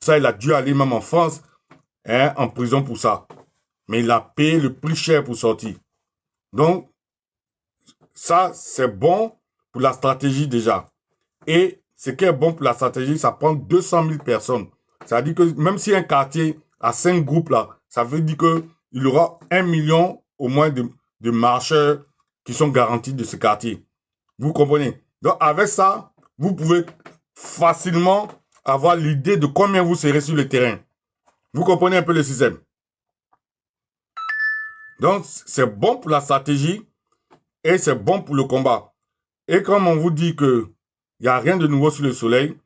Ça, il a dû aller même en France, hein, en prison pour ça. Mais il a payé le plus cher pour sortir. Donc, ça, c'est bon pour la stratégie déjà. Et ce qui est bon pour la stratégie, ça prend 200 000 personnes. Ça veut dire que même si un quartier a 5 groupes là, ça veut dire qu'il y aura 1 million au moins de marcheurs qui sont garantis de ce quartier. Vous comprenez? Donc avec ça, vous pouvez facilement avoir l'idée de combien vous serez sur le terrain. Vous comprenez un peu le système? Donc c'est bon pour la stratégie et c'est bon pour le combat. Et comme on vous dit que il n'y a rien de nouveau sous le soleil,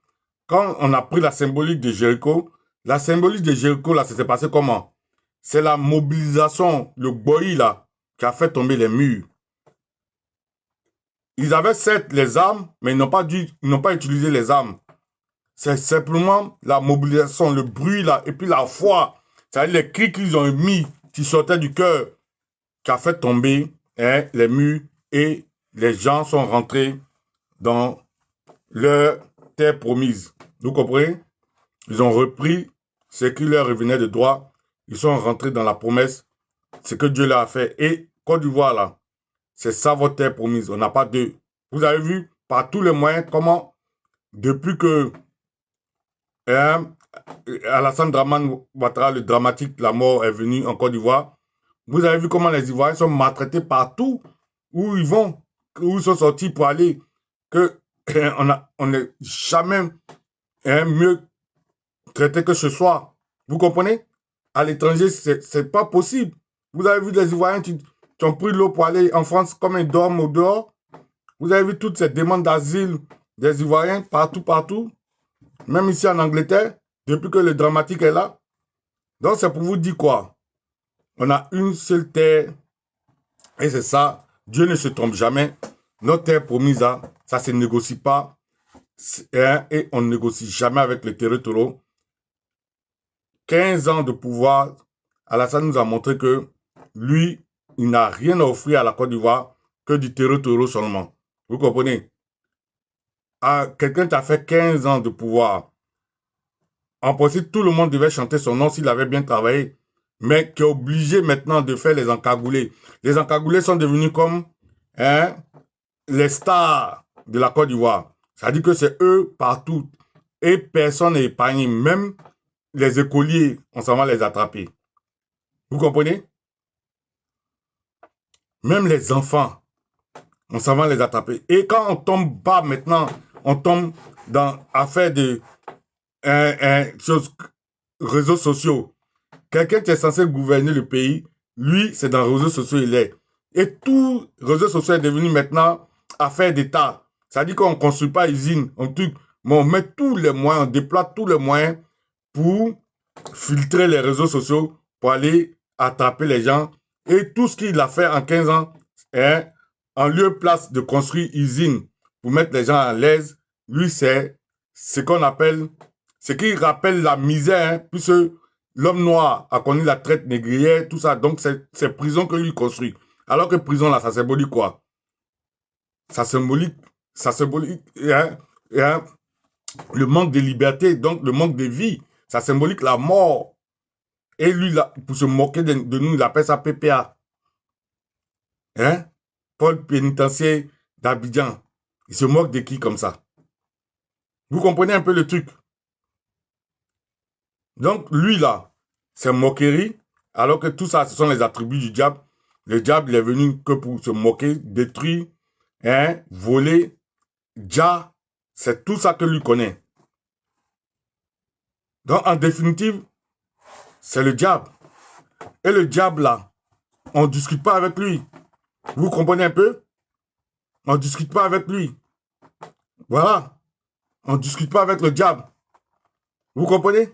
quand on a pris la symbolique de Jéricho, la symbolique de Jéricho, là, ça s'est passé comment? C'est la mobilisation, le boyi, là, qui a fait tomber les murs. Ils avaient certes les armes, mais ils n'ont pas utilisé les armes. C'est simplement la mobilisation, le bruit, là, et puis la foi. C'est-à-dire les cris qu'ils ont mis, qui sortaient du cœur, qui a fait tomber, hein, les murs, et les gens sont rentrés dans leur terre promise. Vous comprenez? Ils ont repris ce qui leur revenait de droit. Ils sont rentrés dans la promesse, ce que Dieu leur a fait. Et Côte d'Ivoire, là, c'est ça votre terre promise. On n'a pas deux. Vous avez vu par tous les moyens comment, depuis que hein, Alassane Dramane Ouattara, le dramatique, la mort est venue en Côte d'Ivoire, vous avez vu comment les Ivoiriens sont maltraités partout où ils vont, où ils sont sortis pour aller, que on n'est jamais mieux traité que ce soit. Vous comprenez? À l'étranger, c'est pas possible. Vous avez vu les Ivoiriens qui ont pris l'eau pour aller en France comme ils dorment au dehors. Vous avez vu toutes ces demandes d'asile des Ivoiriens partout, partout. Même ici en Angleterre, depuis que le dramatique est là. Donc c'est pour vous dire quoi? On a une seule terre et c'est ça. Dieu ne se trompe jamais. Notre terre promise, ça ne se négocie pas. Et on ne négocie jamais avec le territoire. 15 ans de pouvoir, Alassane nous a montré que lui, il n'a rien à offrir à la Côte d'Ivoire que du territoire seulement. Vous comprenez? Quelqu'un qui a fait 15 ans de pouvoir. En principe, tout le monde devait chanter son nom s'il avait bien travaillé, mais qui est obligé maintenant de faire les encagoulés. Les encagoulés sont devenus comme hein, les stars de la Côte d'Ivoire. C'est-à-dire que c'est eux partout. Et personne n'est épargné. Même les écoliers, on s'en va les attraper. Vous comprenez? Même les enfants, on s'en va les attraper. Et quand on tombe bas maintenant, on tombe dans affaire de choses, réseaux sociaux. Quelqu'un qui est censé gouverner le pays, lui, c'est dans les réseaux sociaux, il est. Et tout réseau social est devenu maintenant affaire d'État. C'est-à-dire qu'on ne construit pas usine, mais on met tous les moyens, on déploie tous les moyens pour filtrer les réseaux sociaux, pour aller attraper les gens. Et tout ce qu'il a fait en 15 ans, est en lieu place de construire usine pour mettre les gens à l'aise, lui, c'est ce qu'on appelle, ce qui rappelle la misère, hein, puisque l'homme noir a connu la traite négrière, tout ça. Donc, c'est prison que lui construit. Alors que prison, là, ça symbolise quoi? Ça symbolise hein, le manque de liberté, donc le manque de vie. Ça symbolise la mort. Et lui, là, pour se moquer de nous, il appelle ça PPA. Hein? Pôle pénitentiaire d'Abidjan. Il se moque de qui comme ça? Vous comprenez un peu le truc? Donc, lui, là, c'est moquerie, alors que tout ça, ce sont les attributs du diable. Le diable, il est venu que pour se moquer, détruire, hein, voler. Déjà, c'est tout ça que lui connaît. Donc, en définitive, c'est le diable. Et le diable, là, on ne discute pas avec lui. Vous comprenez un peu? On ne discute pas avec lui. Voilà. On ne discute pas avec le diable. Vous comprenez?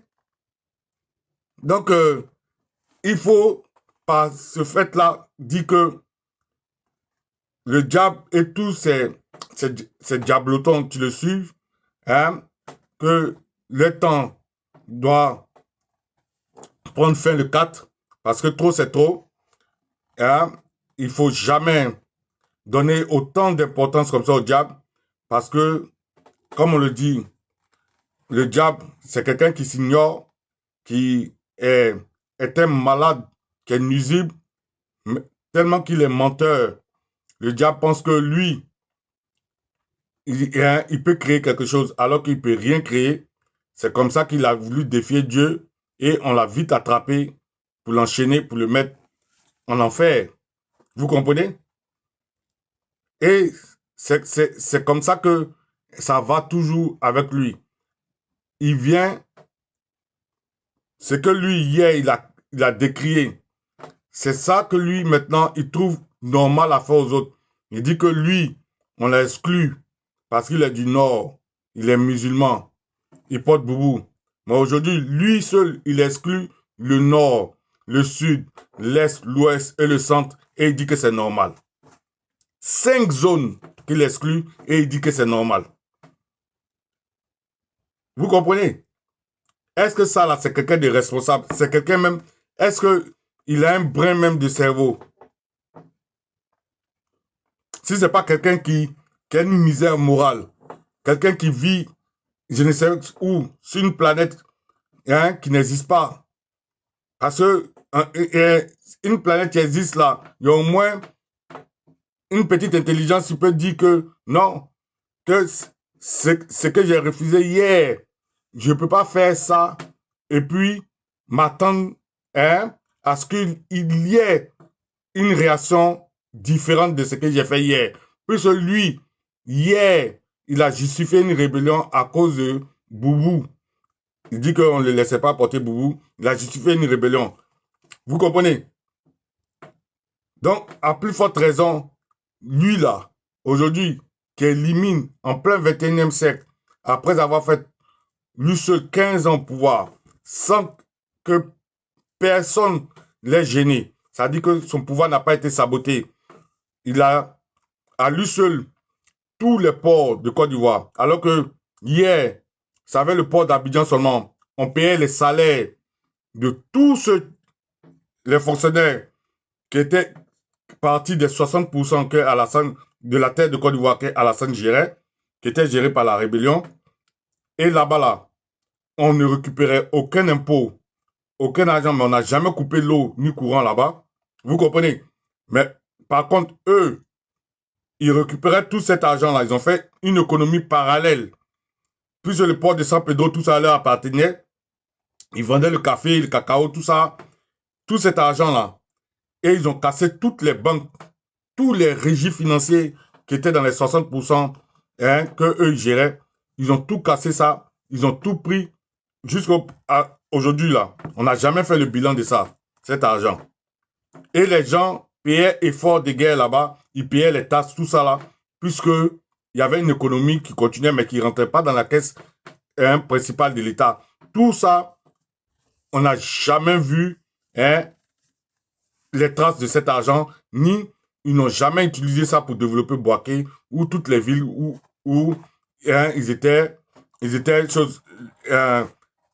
Donc, il faut, par ce fait-là, dire que le diable et tous ces diablotons qui le suivent, hein, que le temps doit prendre fin le 4, parce que trop c'est trop. Hein, il ne faut jamais donner autant d'importance comme ça au diable, parce que, comme on le dit, le diable, c'est quelqu'un qui s'ignore, qui est un malade, qui est nuisible, tellement qu'il est menteur. Le diable pense que lui, il peut créer quelque chose alors qu'il ne peut rien créer. C'est comme ça qu'il a voulu défier Dieu et on l'a vite attrapé pour l'enchaîner, pour le mettre en enfer. Vous comprenez? Et c'est comme ça que ça va toujours avec lui. Il vient, c'est que lui, hier, il a décrié. C'est ça que lui, maintenant, il trouve normal à faire aux autres. Il dit que lui, on l'a exclu parce qu'il est du Nord. Il est musulman. Il porte boubou. Mais aujourd'hui, lui seul, il exclut le Nord, le Sud, l'Est, l'Ouest et le Centre. Et il dit que c'est normal. 5 zones qu'il exclut et il dit que c'est normal. Vous comprenez? Est-ce que ça, là, c'est quelqu'un de responsable? C'est quelqu'un même... Est-ce qu'il a un brin même de cerveau? Si ce n'est pas quelqu'un qui a une misère morale, quelqu'un qui vit, je ne sais où, sur une planète qui n'existe pas. Parce que une planète qui existe là, il y a au moins une petite intelligence qui peut dire que non, que ce que j'ai refusé hier, je ne peux pas faire ça et puis m'attendre à ce qu'il y ait une réaction différente de ce que j'ai fait hier. Puisque lui, hier, il a justifié une rébellion à cause de Boubou. Il dit qu'on ne le laissait pas porter Boubou. Il a justifié une rébellion. Vous comprenez? Donc, à plus forte raison, lui là, aujourd'hui, qui élimine en plein 21e siècle, après avoir fait lui seul 15 ans au pouvoir, sans que personne l'ait gêné. Ça dit que son pouvoir n'a pas été saboté. Il a, à lui seul, tous les ports de Côte d'Ivoire. Alors que hier, ça avait le port d'Abidjan seulement. On payait les salaires de tous les fonctionnaires qui étaient partie des 60% que Alassane, de la terre de Côte d'Ivoire que Alassane gérait, qui était gérée par la rébellion. Et là-bas, là, on ne récupérait aucun impôt, aucun argent, mais on n'a jamais coupé l'eau ni courant là-bas. Vous comprenez? Mais par contre, eux, ils récupéraient tout cet argent-là. Ils ont fait une économie parallèle. Puisque le port de San Pedro, tout ça leur appartenait. Ils vendaient le café, le cacao, tout ça. Tout cet argent-là. Et ils ont cassé toutes les banques, tous les régis financiers qui étaient dans les 60% que eux géraient. Ils ont tout cassé ça. Ils ont tout pris jusqu'à aujourd'hui là. On n'a jamais fait le bilan de ça, cet argent. Et les gens payaient effort de guerre là-bas. Ils payaient les taxes, tout ça là. Puisque il y avait une économie qui continuait mais qui ne rentrait pas dans la caisse principale de l'État. Tout ça, on n'a jamais vu les traces de cet argent, ni ils n'ont jamais utilisé ça pour développer Boaké ou toutes les villes où ils étaient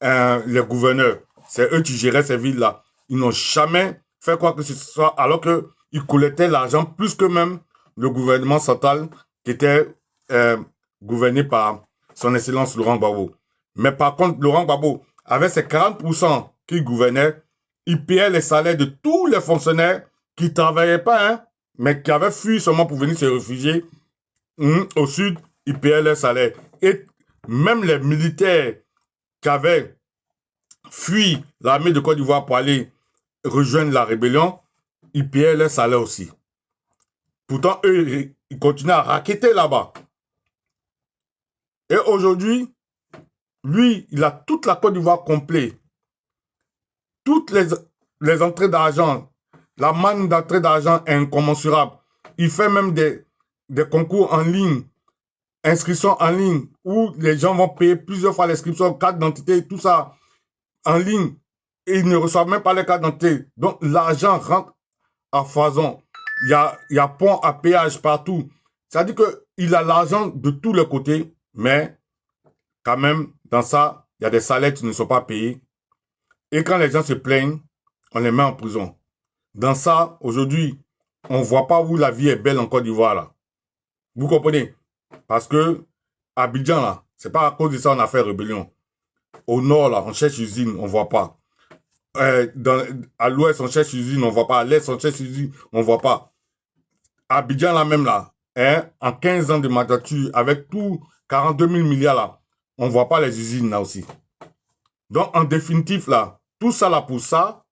les gouverneurs. C'est eux qui géraient ces villes-là. Ils n'ont jamais fait quoi que ce soit, alors qu'ils collectaient l'argent plus que même le gouvernement central qui était gouverné par son Excellence Laurent Gbagbo. Mais par contre, Laurent Gbagbo, avec ses 40% qu'il gouvernait, il payait les salaires de tous les fonctionnaires qui ne travaillaient pas, mais qui avaient fui seulement pour venir se réfugier au sud, il payait leurs salaires. Et même les militaires qui avaient fui l'armée de Côte d'Ivoire pour aller rejoindre la rébellion, ils payaient leurs salaires aussi. Pourtant, eux, ils continuaient à racketter là-bas. Et aujourd'hui, lui, il a toute la Côte d'Ivoire complète. Toutes les entrées d'argent, la manne d'entrée d'argent est incommensurable. Il fait même des concours en ligne, inscriptions en ligne, où les gens vont payer plusieurs fois l'inscription, carte d'identité, tout ça en ligne. Et ils ne reçoivent même pas les cartes d'identité. Donc l'argent rentre à foison. Il y a pont à péage partout. C'est-à-dire qu'il a l'argent de tous les côtés, mais quand même, dans ça, il y a des salaires qui ne sont pas payés. Et quand les gens se plaignent, on les met en prison. Dans ça, aujourd'hui, on ne voit pas où la vie est belle en Côte d'Ivoire, là. Vous comprenez? Parce que Abidjan, là, c'est pas à cause de ça qu'on a fait rébellion. Au nord, là, on cherche usine, on voit pas. À l'ouest, on cherche usine, on voit pas. À l'est, on cherche usine, on voit pas. Abidjan, là même, là, hein, en 15 ans de mandature, avec tout 42 000 milliards, là, on voit pas les usines, là aussi. Donc, en définitive, là, tout ça, là, pour ça,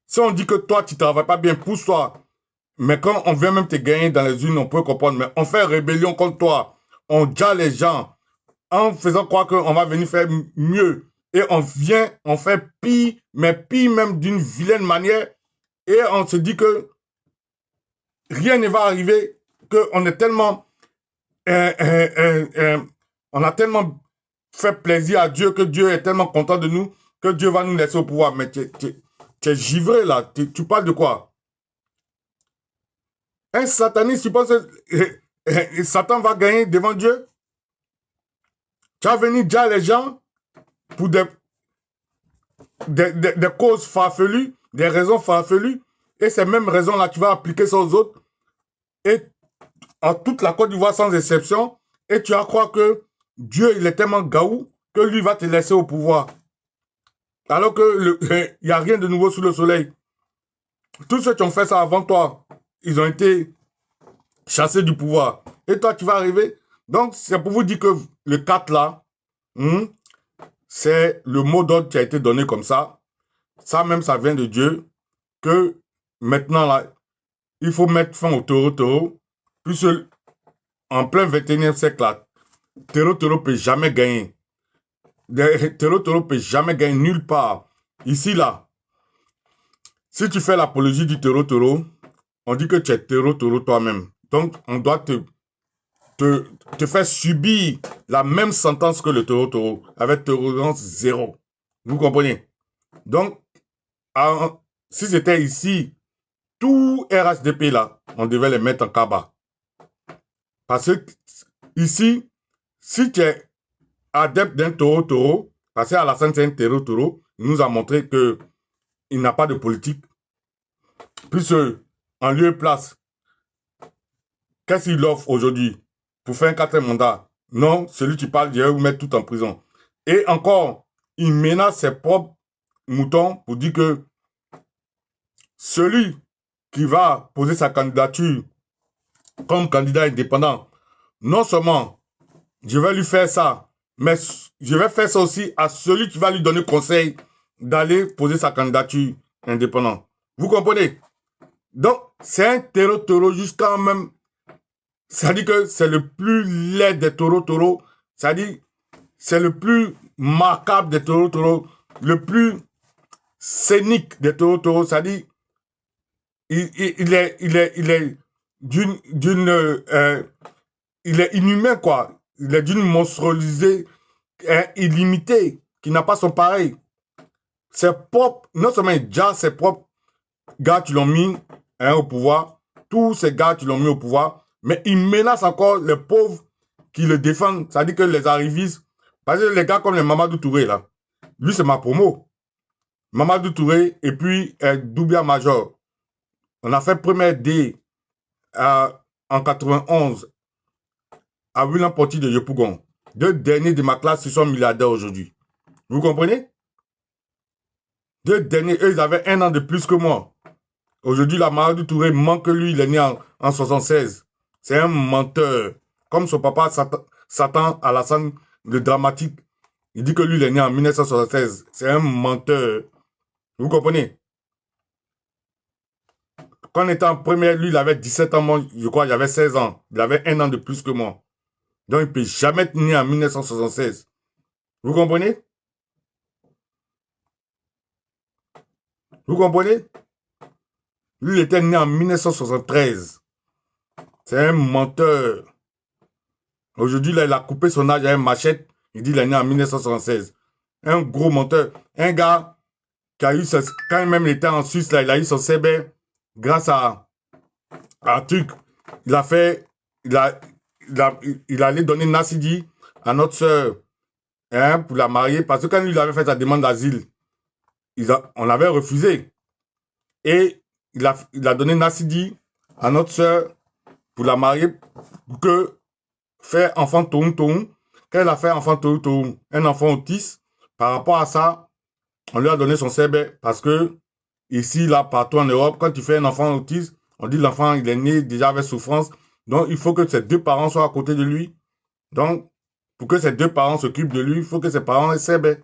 si on dit que toi, tu travailles pas bien, pousse-toi. Mais quand on vient même te gagner dans les unes, on peut comprendre. Mais on fait rébellion contre toi. On dit les gens en faisant croire qu'on va venir faire mieux. Et on vient, on fait pire, mais pire même d'une vilaine manière. Et on se dit que rien ne va arriver, qu'on est tellement... on a tellement fait plaisir à Dieu, que Dieu est tellement content de nous, que Dieu va nous laisser au pouvoir. Mais tu es givré là. Tu parles de quoi? Un sataniste, tu penses que Satan va gagner devant Dieu? Tu vas venir dire les gens pour des causes farfelues, des raisons farfelues, et ces mêmes raisons-là, tu vas appliquer ça aux autres, et en toute la Côte d'Ivoire sans exception, et tu vas croire que Dieu, il est tellement gaou que lui va te laisser au pouvoir. Alors que il n'y a rien de nouveau sous le soleil. Tous ceux qui ont fait ça avant toi, ils ont été chassés du pouvoir. Et toi, tu vas arriver. Donc, c'est pour vous dire que le 4 là, c'est le mot d'ordre qui a été donné comme ça. Ça même, ça vient de Dieu. Que maintenant, là, il faut mettre fin au taureau. Puisque en plein 21e siècle, là, taureau ne peut jamais gagner. Taureau ne peut jamais gagner nulle part. Ici, là, si tu fais l'apologie du taureau, on dit que tu es taureau toi-même. Donc, on doit te faire subir la même sentence que le taureau, avec tolérance zéro. Vous comprenez? Donc, si c'était ici, tout RHDP là, on devait les mettre en cabas. Parce que ici, si tu es adepte d'un taureau, parce qu'à la fin c'est un taureau, il nous a montré que il n'a pas de politique. Puisque, en lieu et place, qu'est-ce qu'il offre aujourd'hui pour faire un 4e mandat? Non, celui qui parle, il va vous mettre tout en prison. Et encore, il menace ses propres moutons pour dire que celui qui va poser sa candidature comme candidat indépendant, non seulement je vais lui faire ça, mais je vais faire ça aussi à celui qui va lui donner conseil d'aller poser sa candidature indépendante. Vous comprenez? Donc, c'est un taureau jusqu'à même... C'est-à-dire que c'est le plus laid des taureaux. C'est-à-dire, c'est le plus marquable des taureaux, le plus scénique des taureaux. C'est-à-dire, il est il est inhumain, quoi. Il est d'une monstruosité illimitée, qui n'a pas son pareil. Ses propres, non seulement déjà ses propres gars qui l'ont mis au pouvoir, tous ces gars qui l'ont mis au pouvoir, mais il menace encore les pauvres qui le défendent. C'est-à-dire que les arrivistes, parce que les gars comme les Mamadou Touré, là, lui c'est ma promo. Mamadou Touré et puis Doubia Major. On a fait première D en 91 à William Porty de Yopougon. 2 derniers de ma classe, ils sont milliardaires aujourd'hui. Vous comprenez? 2 derniers, eux, ils avaient 1 an de plus que moi. Aujourd'hui, la Mamadou Touré manque que lui, il est né en 76. C'est un menteur. Comme son papa Satan Alassane, le dramatique. Il dit que lui, il est né en 1976. C'est un menteur. Vous comprenez? Quand on était en première, lui, il avait 17 ans, moi, je crois, il avait 16 ans. Il avait 1 an de plus que moi. Donc, il ne peut jamais être né en 1976. Vous comprenez? Vous comprenez? Lui, il était né en 1973. C'est un menteur. Aujourd'hui, là, il a coupé son âge à une machette. Il dit qu'il est né en 1976. Un gros menteur. Un gars qui a eu, quand même il était en Suisse, là, il a eu son CB grâce à un truc. Il a fait, il allait donner Nassidi à notre soeur pour la marier. Parce que quand lui, il avait fait sa demande d'asile, on l'avait refusé. Et il a donné Nassidi à notre soeur pour la marier, pour que faire enfant Toum. Quand elle a fait enfant Toum, un enfant autiste, par rapport à ça, on lui a donné son CB parce que ici, là, partout en Europe, quand tu fais un enfant autiste, on dit l'enfant, il est né déjà avec souffrance. Donc, il faut que ses deux parents soient à côté de lui. Donc, pour que ses deux parents s'occupent de lui, il faut que ses parents aient CB.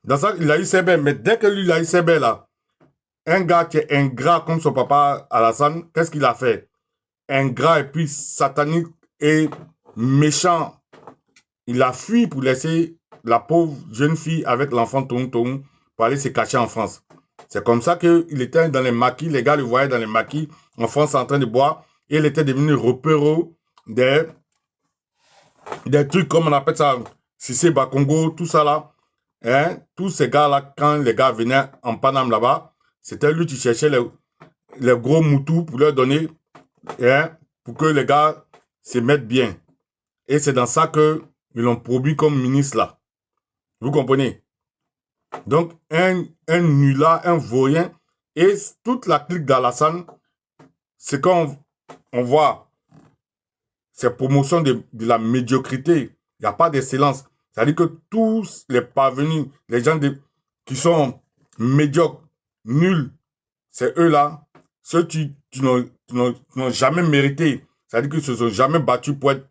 Dans ça, il a eu CB, mais dès que lui, il a eu CB, là, un gars qui est ingrat comme son papa Alassane, qu'est-ce qu'il a fait? Ingrat et puis satanique et méchant. Il a fui pour laisser la pauvre jeune fille avec l'enfant Toum pour aller se cacher en France. C'est comme ça qu'il était dans les maquis, les gars le voyaient dans les maquis en France en train de boire et il était devenu repéreux des trucs comme on appelle ça, Sissé Bakongo, tout ça là. Hein? Tous ces gars-là, quand les gars venaient en Paname là-bas, c'était lui qui cherchait les gros moutous pour leur donner, hein, pour que les gars se mettent bien. Et c'est dans ça qu'ils l'ont produit comme ministre là. Vous comprenez? Donc, un nulard, un vaurien, et toute la clique d'Alassane, c'est quand on voit ces promotions de la médiocrité. Il n'y a pas d'excellence. C'est-à-dire que tous les parvenus, les gens qui sont médiocres, nuls, c'est eux-là, ceux qui n'ont jamais mérité. C'est-à-dire qu'ils ne se sont jamais battus pour être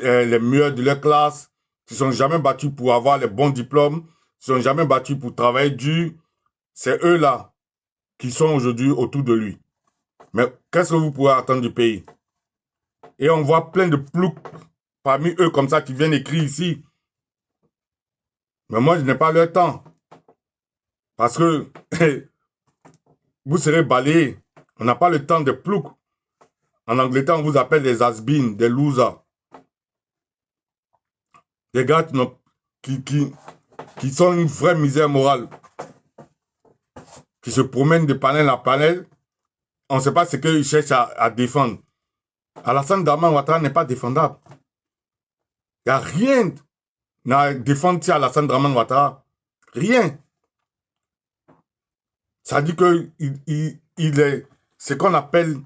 les meilleurs de leur classe, qui ne se sont jamais battus pour avoir les bons diplômes, qui ne se sont jamais battus pour travailler dur. C'est eux-là qui sont aujourd'hui autour de lui. Mais qu'est-ce que vous pouvez attendre du pays? Et on voit plein de ploucs parmi eux comme ça qui viennent écrire ici. Mais moi, je n'ai pas leur temps. Parce que vous serez balayés. On n'a pas le temps des ploucs. En Angleterre, on vous appelle des has-beens, des losers. Des gars qui sont une vraie misère morale. Qui se promènent de panel à panel. On ne sait pas ce qu'ils cherchent à défendre. Alassane Dramane Ouattara n'est pas défendable. Il n'y a rien à défendre sur Alassane Dramane Ouattara. Rien. Ça dit que il est ce qu'on appelle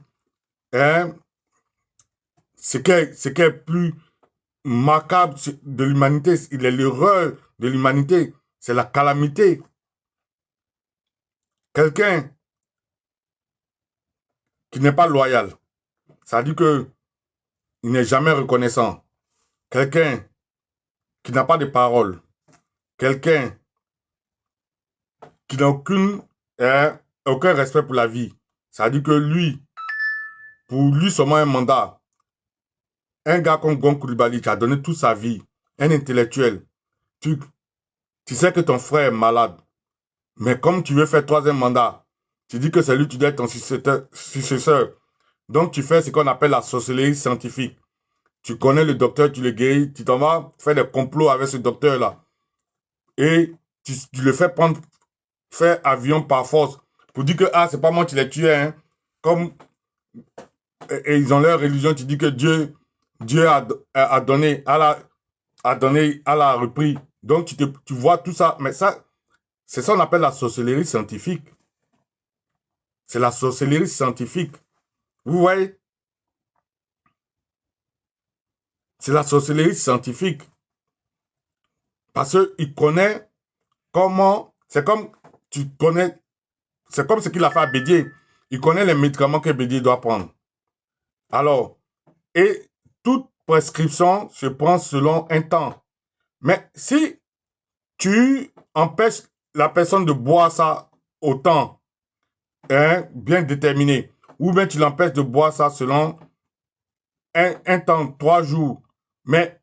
ce qui est plus macabre de l'humanité. Il est l'erreur de l'humanité. C'est la calamité. Quelqu'un qui n'est pas loyal. Ça dit que il n'est jamais reconnaissant. Quelqu'un qui n'a pas de parole. Quelqu'un qui n'a aucun respect pour la vie. Ça dit que lui, pour lui seulement un mandat, un gars comme Gon Coulibaly qui a donné toute sa vie, un intellectuel, tu sais que ton frère est malade, mais comme tu veux faire troisième mandat, tu dis que c'est lui qui doit être ton successeur. Donc tu fais ce qu'on appelle la sorcellerie scientifique. Tu connais le docteur, tu le guéris, tu t'en vas faire des complots avec ce docteur-là. Et tu le fais faire avion par force pour dire que c'est pas moi qui l'ai tué. Hein. Comme et ils ont leur religion, tu dis que Dieu a donné, Allah a repris. Donc tu vois tout ça, mais ça, c'est ça qu'on appelle la sorcellerie scientifique. C'est la sorcellerie scientifique. Vous voyez? C'est la sorcellerie scientifique. Parce qu'il connaît comment, c'est comme ce qu'il a fait à Bédier. Il connaît les médicaments que Bédier doit prendre. Alors, et toute prescription se prend selon un temps. Mais si tu empêches la personne de boire ça au temps bien déterminé, ou bien tu l'empêches de boire ça selon un temps, 3 jours, mais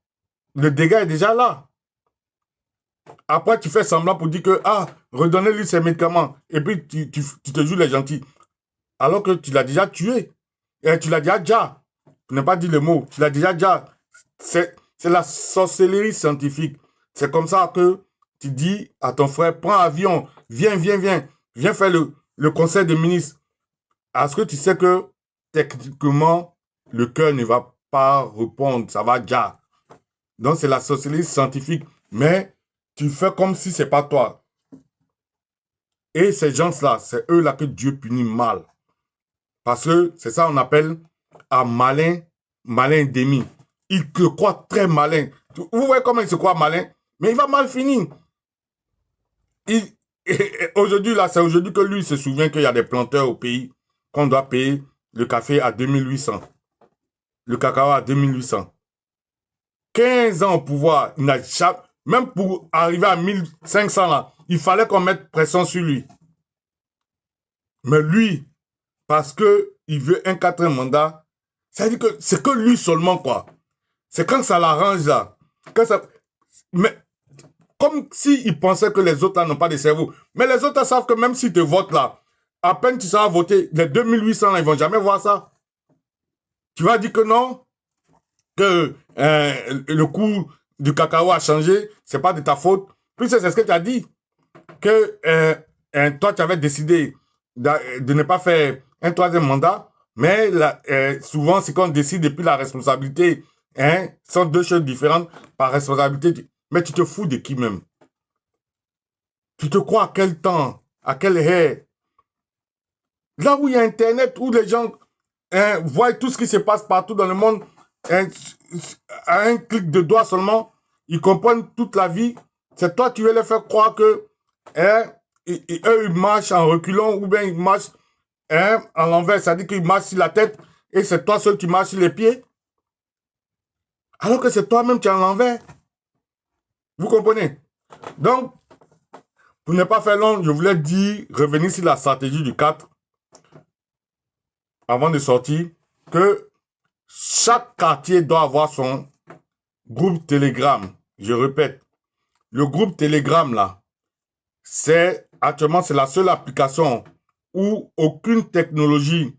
le dégât est déjà là. Après, tu fais semblant pour dire que, redonnez-lui ses médicaments, et puis tu te joues les gentils, alors que tu l'as déjà tué, et tu l'as déjà, je n'ai pas dit le mot, tu l'as déjà, c'est la sorcellerie scientifique. C'est comme ça que tu dis à ton frère, prends avion, viens faire le conseil des ministres. Est-ce que tu sais que techniquement, le cœur ne va pas répondre, ça va déjà. Donc c'est la sorcellerie scientifique, mais tu fais comme si c'est pas toi. Et ces gens-là, c'est eux-là que Dieu punit mal. Parce que c'est ça qu'on appelle un malin demi. Il te croit très malin. Vous voyez comment il se croit malin? Mais il va mal finir. Aujourd'hui, là, c'est aujourd'hui que lui se souvient qu'il y a des planteurs au pays qu'on doit payer le café à 2800. Le cacao à 2800. 15 ans au pouvoir, il n'a jamais, même pour arriver à 1500 là, il fallait qu'on mette pression sur lui. Mais lui, parce que il veut un quatrième mandat, ça veut dire que c'est que lui seulement, quoi. C'est quand ça l'arrange, là. Quand ça... Mais comme s'il pensait que les autres, là, n'ont pas de cerveau. Mais les autres, là, savent que même s'ils te votent, là, à peine tu seras voté, les 2800, là, ils vont jamais voir ça. Tu vas dire que non, que le coût du cacao a changé, c'est pas de ta faute. Puis c'est ce que tu as dit, que toi, tu avais décidé de ne pas faire un troisième mandat, mais souvent, c'est qu'on décide et puis la responsabilité, sont deux choses différentes par responsabilité. Mais tu te fous de qui même? Tu te crois à quel temps? À quelle ère? Là où il y a Internet, où les gens voient tout ce qui se passe partout dans le monde, à un clic de doigt seulement, ils comprennent toute la vie. C'est toi qui veux les faire croire que eux, ils marchent en reculant ou bien ils marchent en l'envers. C'est-à-dire qu'ils marchent sur la tête et c'est toi seul qui marche sur les pieds. Alors que c'est toi-même qui es en l'envers. Vous comprenez? Donc, pour ne pas faire long, je voulais dire, revenir sur la stratégie du 4 avant de sortir, que chaque quartier doit avoir son groupe Telegram. Je répète, le groupe Telegram, là, actuellement, c'est la seule application où aucune technologie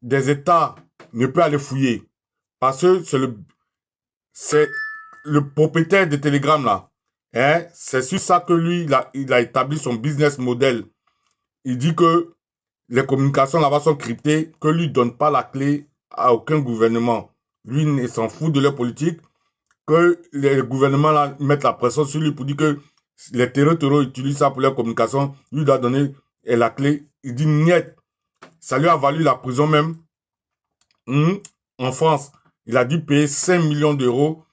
des États ne peut aller fouiller. Parce que c'est le propriétaire de Telegram, là. C'est sur ça que lui, il a établi son business model. Il dit que les communications là-bas sont cryptées, que lui ne donne pas la clé à aucun gouvernement. Lui, il s'en fout de leur politique, que les gouvernements là, mettent la pression sur lui pour dire que les terroristes utilisent ça pour leur communication. Lui doit donner la clé. Il dit niet. Ça lui a valu la prison même. En France, il a dû payer 5 millions d'euros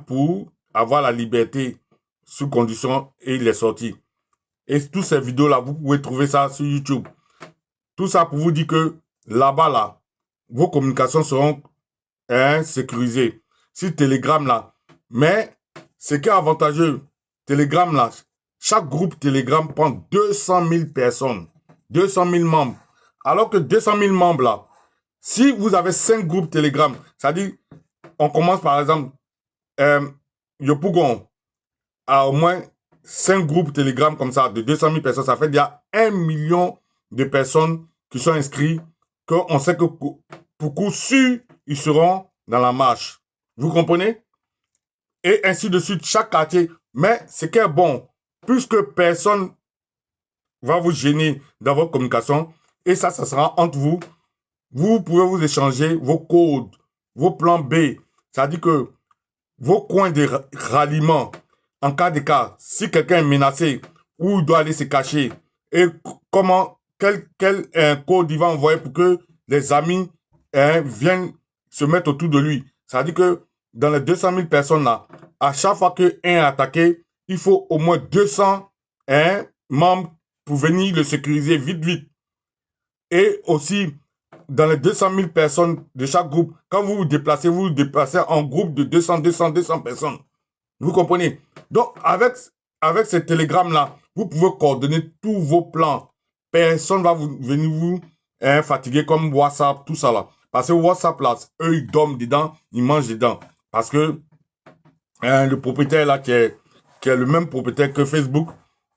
pour avoir la liberté sous condition et il est sorti. Et toutes ces vidéos-là, vous pouvez trouver ça sur YouTube. Tout ça pour vous dire que là-bas, là, vos communications seront sécurisées. Sur Telegram, là. Mais ce qui est avantageux, Telegram, là, chaque groupe Telegram prend 200 000 personnes, 200 000 membres. Alors que 200 000 membres, là, si vous avez 5 groupes Telegram, c'est-à-dire, on commence par exemple, Yopougon a au moins 5 groupes Telegram comme ça, de 200 000 personnes, ça fait déjà 1 million de personnes qui sont inscrites, qu'on sait que pour coup sûr, ils seront dans la marche. Vous comprenez? Et ainsi de suite, chaque quartier. Mais ce qui est bon, puisque personne va vous gêner dans votre communication, et ça sera entre vous, vous pouvez vous échanger vos codes, vos plans B. C'est-à-dire que vos coins de ralliement, en cas de cas, si quelqu'un est menacé, où il doit aller se cacher, et quel code il va envoyer pour que les amis viennent se mettre autour de lui. C'est-à-dire que dans les 200 000 personnes là, à chaque fois qu'un est attaqué, il faut au moins 200 membres pour venir le sécuriser vite, vite. Et aussi, dans les 200 000 personnes de chaque groupe, quand vous vous déplacez en groupe de 200 personnes. Vous comprenez? Donc, avec ce télégramme-là, vous pouvez coordonner tous vos plans. Personne ne va venir vous fatiguer comme WhatsApp, tout ça là. Parce que WhatsApp, là, eux, ils dorment dedans, ils mangent dedans. Parce que le propriétaire, là, qui est le même propriétaire que Facebook,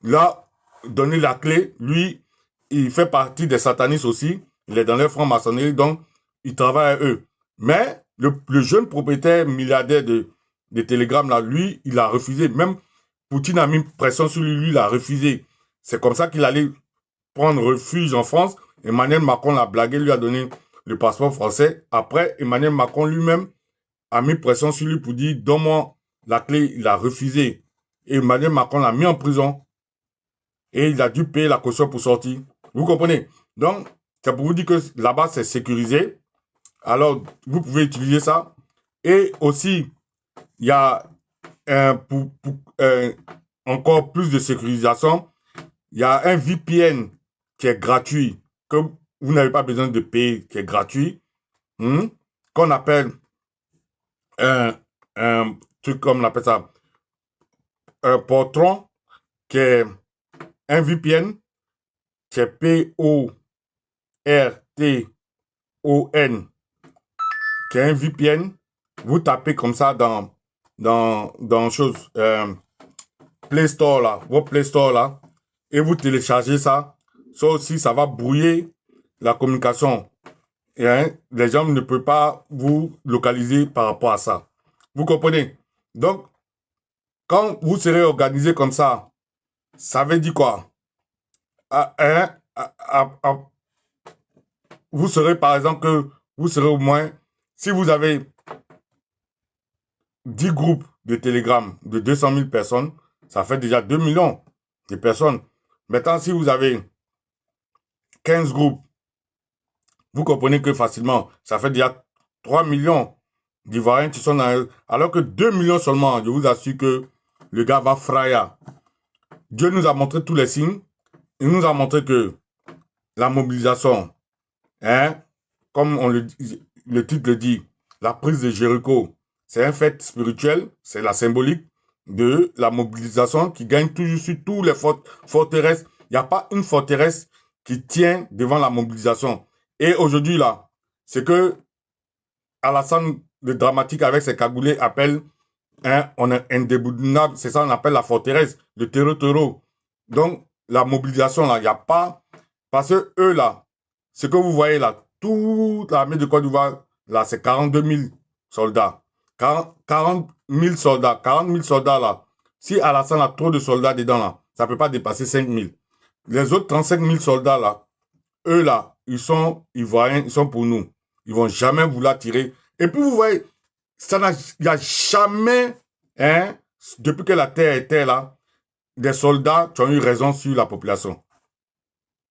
il a donné la clé. Lui, il fait partie des satanistes aussi. Il est dans les francs-maçonnerie, donc il travaille à eux. Mais le jeune propriétaire milliardaire de Telegram, là, lui, il a refusé. Même Poutine a mis pression sur lui, il a refusé. C'est comme ça qu'il allait prendre refuge en France. Emmanuel Macron l'a blagué, lui a donné le passeport français. Après, Emmanuel Macron lui-même a mis pression sur lui pour dire, donne-moi la clé. Il a refusé. Et Emmanuel Macron l'a mis en prison. Et il a dû payer la caution pour sortir. Vous comprenez? Donc, c'est pour vous dire que là-bas, c'est sécurisé. Alors, vous pouvez utiliser ça. Et aussi, il y a encore plus de sécurisation. Il y a un VPN qui est gratuit, que vous n'avez pas besoin de payer, qui est gratuit, qu'on appelle un truc comme on appelle ça, un Portron, qui est un VPN, qui est Porton, qui est un VPN. Vous tapez comme ça dans chose, Play Store là, votre Play Store là, et vous téléchargez ça. Ça aussi, ça va brouiller la communication. Et les gens ne peuvent pas vous localiser par rapport à ça. Vous comprenez? Donc, quand vous serez organisé comme ça veut dire quoi? Vous serez, par exemple, que vous serez au moins, si vous avez 10 groupes de Telegram de 200 000 personnes, ça fait déjà 2 millions de personnes. Maintenant, si vous avez 15 groupes, vous comprenez que facilement, ça fait déjà 3 millions d'Ivoiriens qui sont dans... Alors que 2 millions seulement, je vous assure que le gars va fryer. Dieu nous a montré tous les signes. Il nous a montré que la mobilisation, comme le titre le dit, la prise de Jéricho, c'est un fait spirituel, c'est la symbolique de la mobilisation qui gagne toujours sur toutes les forteresses. Il n'y a pas une forteresse qui tient devant la mobilisation. Et aujourd'hui, là, c'est que Alassane, le dramatique avec ses cagoulés, appelle, on est indéboulonnable, c'est ça on appelle la forteresse, le terreau. Donc, la mobilisation, là, il n'y a pas, parce que eux, là, ce que vous voyez là, toute l'armée de Côte d'Ivoire, là, c'est 42 000 soldats. 40 000 soldats, 40 000 soldats, là. Si Alassane a trop de soldats dedans, là, ça ne peut pas dépasser 5 000. Les autres 35 000 soldats, là, eux, là, ils sont ivoiriens, ils sont pour nous. Ils ne vont jamais vouloir tirer. Et puis, vous voyez, il n'y a jamais, depuis que la terre était là, des soldats qui ont eu raison sur la population.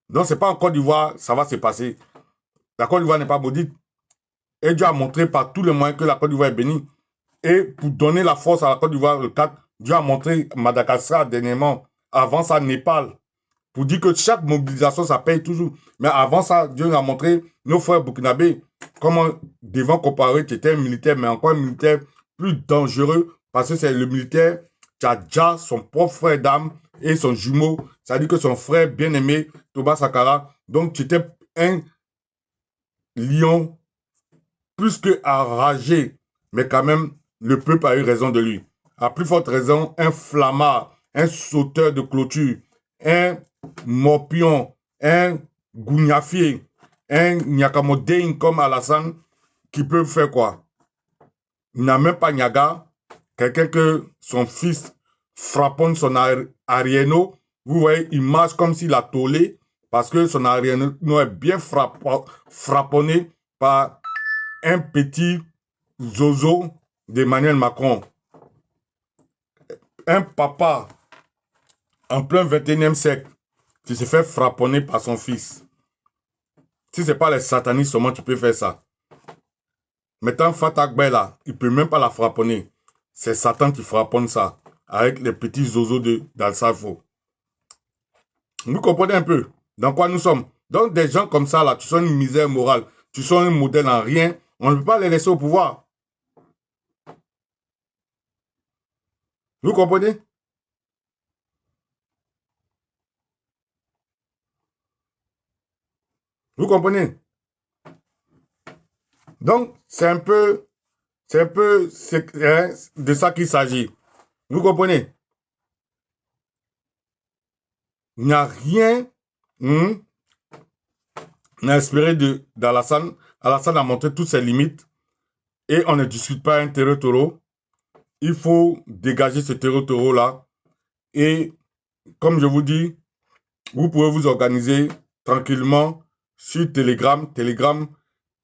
Donc, ce n'est pas en Côte d'Ivoire, ça va se passer. La Côte d'Ivoire n'est pas maudite. Et Dieu a montré par tous les moyens que la Côte d'Ivoire est bénie. Et pour donner la force à la Côte d'Ivoire, le 4, Dieu a montré Madagascar dernièrement, avant ça, Népal, pour dire que chaque mobilisation, ça paye toujours. Mais avant ça, Dieu nous a montré nos frères burkinabés, comment devant comparer qui était un militaire, mais encore un militaire plus dangereux, parce que c'est le militaire qui a déjà son propre frère d'âme et son jumeau, c'est-à-dire que son frère bien-aimé, Toba Sakara, donc qui était un lion plus que enragé, mais quand même, le peuple a eu raison de lui. À plus forte raison, un flammard, un sauteur de clôture, un morpion, un gougnafier, un Nyakamodéin comme Alassane, qui peut faire quoi? Il n'a même pas Nyaga, quelqu'un que son fils frapponne son arieno. Vous voyez, il marche comme s'il a tolé, parce que son arieno est bien frapponné par un petit zozo d'Emmanuel Macron. Un papa en plein 21e siècle qui se fait frapponner par son fils. Si ce n'est pas les satanistes seulement tu peux faire ça. Maintenant, Fatak Bella, il ne peut même pas la frapponner. C'est Satan qui frapponne ça avec les petits zozos d'Al-Salfo. Vous comprenez un peu dans quoi nous sommes? Donc, des gens comme ça, là, tu sont une misère morale, tu sont un modèle en rien, on ne peut pas les laisser au pouvoir. Vous comprenez? Vous comprenez? Donc, c'est un peu de ça qu'il s'agit. Vous comprenez? Il n'y a rien à espérer d'Alassane. Alassane a montré toutes ses limites et on ne discute pas un terreau. Il faut dégager ce terreau-là. Et comme je vous dis, vous pouvez vous organiser tranquillement sur Telegram. Telegram,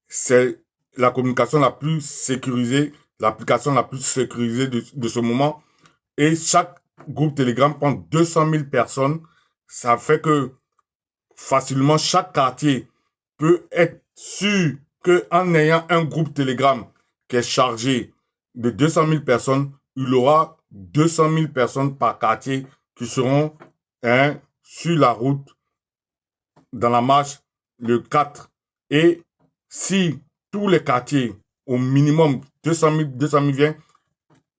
c'est la communication la plus sécurisée, l'application la plus sécurisée de ce moment. Et chaque groupe Telegram prend 200 000 personnes. Ça fait que facilement, chaque quartier peut être sûr qu'en ayant un groupe Telegram qui est chargé de 200 000 personnes, il aura 200 000 personnes par quartier qui seront sur la route, dans la marche, le 4. Et si tous les quartiers, au minimum 200 000 viennent,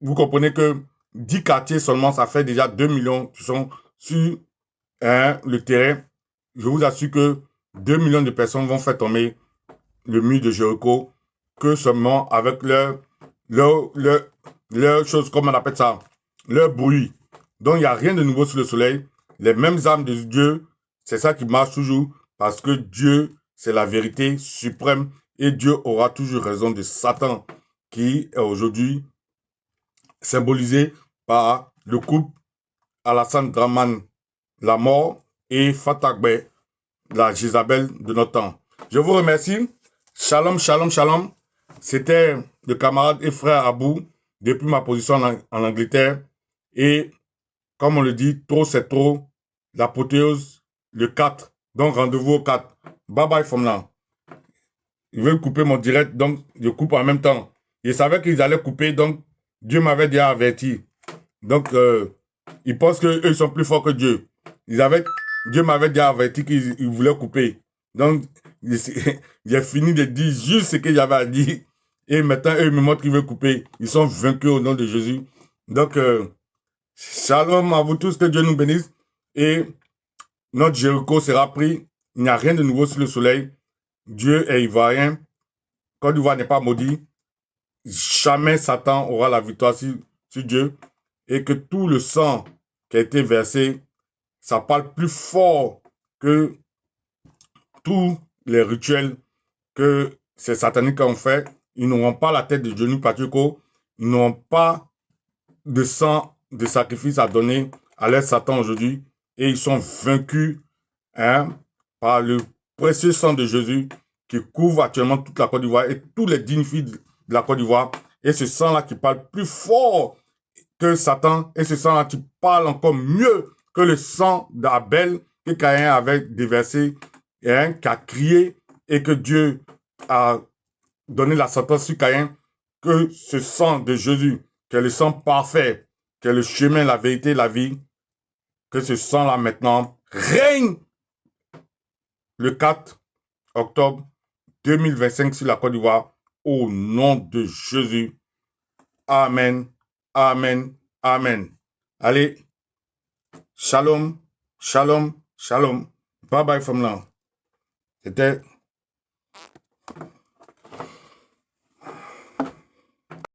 vous comprenez que 10 quartiers seulement, ça fait déjà 2 millions qui sont sur le terrain. Je vous assure que 2 millions de personnes vont faire tomber le mur de Jéricho que seulement avec leur chose, comment on appelle ça, leur bruit. Donc, il n'y a rien de nouveau sous le soleil. Les mêmes armes de Dieu, c'est ça qui marche toujours parce que Dieu, c'est la vérité suprême et Dieu aura toujours raison de Satan qui est aujourd'hui symbolisé par le couple Alassane Draman, la mort, et Fatakbe, la Jézabel de notre temps. Je vous remercie. Shalom, shalom, shalom. C'était le camarade et frère Abou depuis ma position en Angleterre. Et comme on le dit, trop c'est trop. L'apothéose, le 4. Donc rendez-vous au 4. Bye bye from là. Ils veulent couper mon direct, donc je coupe en même temps. Je savais qu'ils allaient couper, donc Dieu m'avait déjà averti. Donc, ils pensent qu'eux, ils sont plus forts que Dieu. Dieu m'avait déjà averti qu'ils voulaient couper. Donc, j'ai fini de dire juste ce que j'avais à dire. Et maintenant, eux, ils me montrent qu'ils veulent couper. Ils sont vaincus au nom de Jésus. Donc, shalom à vous tous, que Dieu nous bénisse. Et notre Jéricho sera pris. Il n'y a rien de nouveau sur le soleil. Dieu est ivoirien. Côte d'Ivoire n'est pas maudit. Jamais Satan aura la victoire sur Dieu. Et que tout le sang qui a été versé, ça parle plus fort que tous les rituels que ces sataniques ont fait. Ils n'auront pas la tête de Johnny Pacheco. Ils n'auront pas de sang de sacrifice à donner à leur Satan aujourd'hui. Et ils sont vaincus par le précieux sang de Jésus qui couvre actuellement toute la Côte d'Ivoire et tous les dignifiés de la Côte d'Ivoire. Et ce sang-là qui parle plus fort que Satan, et ce sang-là qui parle encore mieux que le sang d'Abel que Caïn avait déversé, qui a crié, et que Dieu a donné la sentence sur Caïn, que ce sang de Jésus, qui est le sang parfait, qui est le chemin, la vérité, la vie, que ce sang-là maintenant règne le 4 octobre 2025 sur la Côte d'Ivoire, au nom de Jésus. Amen, amen, amen. Allez, shalom, shalom, shalom. Bye bye from now. C'était